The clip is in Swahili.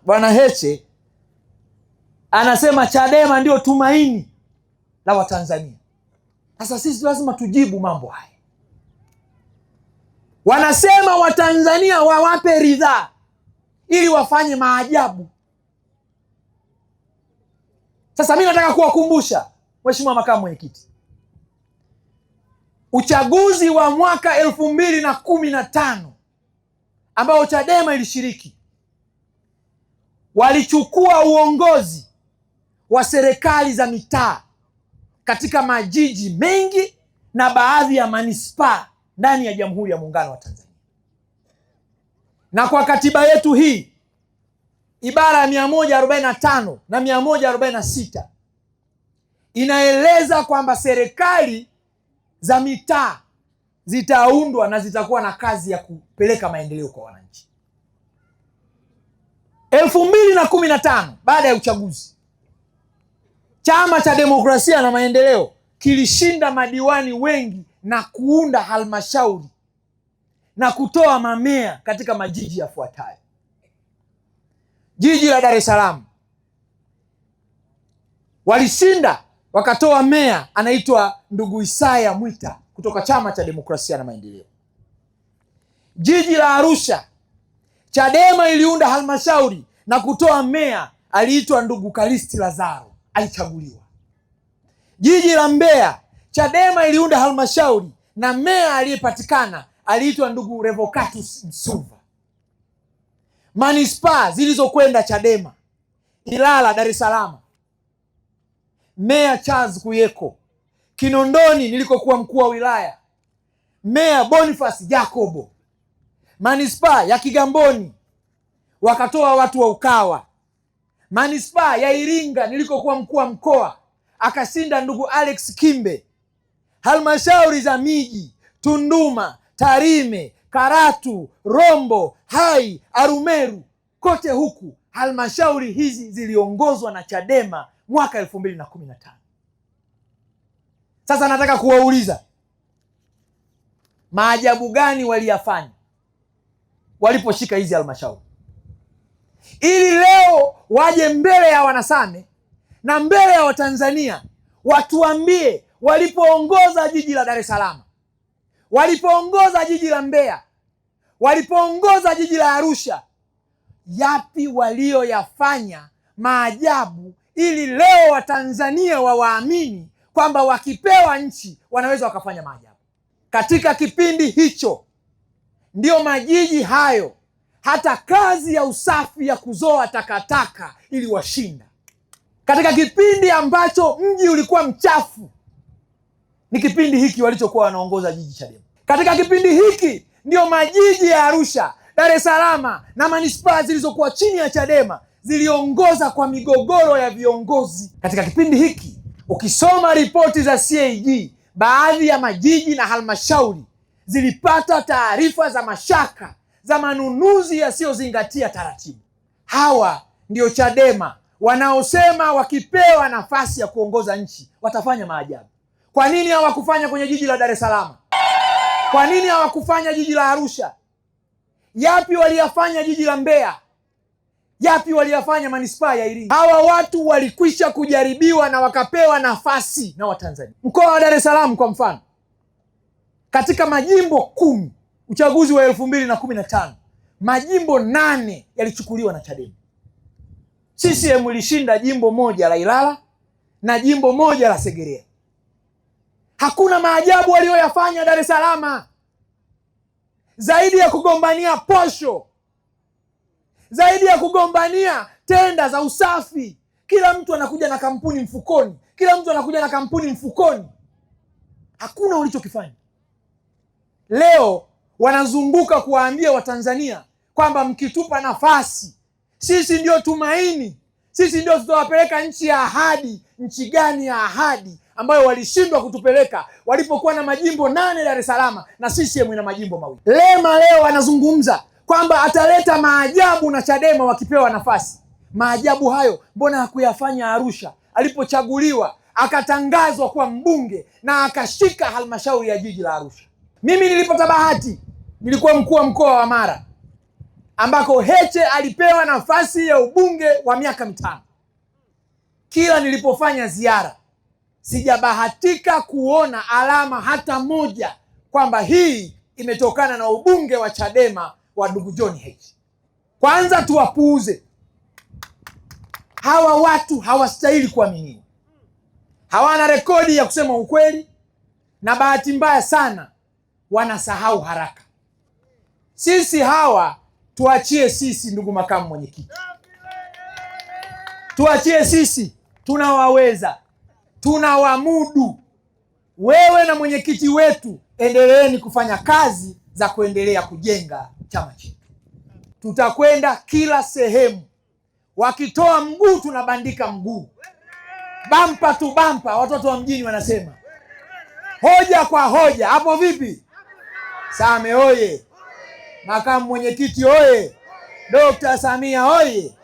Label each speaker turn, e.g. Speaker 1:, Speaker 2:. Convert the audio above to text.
Speaker 1: Bwana Heche anasema Chadema ndio tumaini la Watanzania. Sasa sisi lazima tujibu mambo haya. Wanasema Watanzania wawape ridhaa ili wafanye maajabu. Sasa mimi nataka kuwakumbusha Mheshimiwa Makamu Mwenyekiti, uchaguzi wa mwaka 2015 ambao Chadema ilishiriki, walichukua uongozi wa serikali za mitaa katika majiji mengi na baadhi ya manispaa ndani ya Jamhuri ya Muungano wa Tanzania. Na kwa katiba yetu hii, ibara ya 145 na 146 inaeleza kwamba serikali za mitaa zitaundwa na zitakuwa na kazi ya kupeleka maendeleo kwa wananchi. 2015 baada ya uchaguzi, Chama cha Demokrasia na Maendeleo kilishinda madiwani wengi na kuunda halmashauri na kutoa mamea katika majiji yafuatayo. Jiji la Dar es Salaam walishinda, wakatoa meya anaitwa ndugu Isaya Mwita kutoka Chama cha Demokrasia na Maendeleo. Jiji la Arusha, Chadema iliunda halmashauri na kutoa meya aliitwa ndugu Kalisti Lazaro, alichaguliwa. Jiji la Mbeya, Chadema iliunda halmashauri na meya aliyepatikana aliitwa ndugu Revocatus Msuva. Manispaa zilizokwenda Chadema: Ilala, Dar es Salaam, meya Charles Kuyeko; Kinondoni nilikokuwa mkuu wa wilaya, meya Boniface Jacobo; manispaa ya Kigamboni wakatoa watu wa Ukawa; manispaa ya Iringa nilikokuwa mkuu wa mkoa akashinda ndugu Alex Kimbe; halmashauri za miji Tunduma, Tarime, Karatu, Rombo, Hai, Arumeru, kote huku halmashauri hizi ziliongozwa na Chadema mwaka 2015. Sasa nataka kuwauliza, maajabu gani waliyafanya waliposhika hizi halmashauri ili leo waje mbele ya wanasame na mbele ya Watanzania watuambie walipoongoza jiji la Dar es Salaam, walipoongoza jiji la Mbeya, walipoongoza jiji la Arusha, yapi walioyafanya maajabu ili leo Watanzania wawaamini kwamba wakipewa nchi wanaweza wakafanya maajabu. Katika kipindi hicho ndio majiji hayo hata kazi ya usafi ya kuzoa takataka iliwashinda. Katika kipindi ambacho mji ulikuwa mchafu, ni kipindi hiki walichokuwa wanaongoza jiji Chadema. Katika kipindi hiki ndio majiji ya Arusha, Dar es Salaam na manispaa zilizokuwa chini ya Chadema ziliongoza kwa migogoro ya viongozi. Katika kipindi hiki, ukisoma ripoti za CAG, baadhi ya majiji na halmashauri zilipata taarifa za mashaka za manunuzi yasiyozingatia taratibu. Hawa ndio Chadema wanaosema wakipewa nafasi ya kuongoza nchi watafanya maajabu. Kwa nini hawakufanya kwenye jiji la Dar es Salaam? Kwa nini hawakufanya jiji la Arusha? Yapi waliyafanya jiji la Mbeya? Yapi waliyafanya manispaa ya Iringa? Hawa watu walikwisha kujaribiwa na wakapewa nafasi na Watanzania. Mkoa wa Dar es Salaam kwa mfano, katika majimbo 10 uchaguzi wa 2015, majimbo 8 yalichukuliwa na Chadema. CCM ilishinda jimbo moja la Ilala na jimbo moja la Segerea. Hakuna maajabu walioyafanya Dar es Salaam zaidi ya kugombania posho, zaidi ya kugombania tenda za usafi. Kila mtu anakuja na kampuni mfukoni, kila mtu anakuja na kampuni mfukoni. Hakuna ulichokifanya. Leo wanazunguka kuwaambia Watanzania kwamba mkitupa nafasi sisi ndio tumaini, sisi ndio tutawapeleka nchi ya ahadi. Nchi gani ya ahadi ambayo walishindwa kutupeleka walipokuwa na majimbo 8 Dar es Salaam na CCM ina majimbo 2? Lema leo anazungumza kwamba ataleta maajabu na Chadema wakipewa nafasi. Maajabu hayo mbona hakuyafanya Arusha alipochaguliwa akatangazwa kuwa mbunge na akashika halmashauri ya jiji la Arusha? Mimi nilipata bahati, nilikuwa mkuu wa mkoa wa Mara. ambako Heche alipewa nafasi ya ubunge wa miaka 5. Kila nilipofanya ziara sijabahatika kuona alama hata moja kwamba hii imetokana na ubunge wa Chadema wa ndugu John Heche. Kwanza tuwapuuze hawa watu, hawastahili kuaminiwa, hawana rekodi ya kusema ukweli, na bahati mbaya sana wanasahau haraka. Sisi hawa tuachie sisi, ndugu makamu mwenyekiti, tuachie sisi, tunawaweza, tunawamudu. Wewe na mwenyekiti wetu endeleeni kufanya kazi za kuendelea kujenga chama chetu. Tutakwenda kila sehemu, wakitoa mguu tunabandika mguu, bampa tu bampa, watoto wa mjini wanasema, hoja kwa hoja. Hapo vipi? Same oye! Makamu mwenyekiti oye! Dr. Samia oye!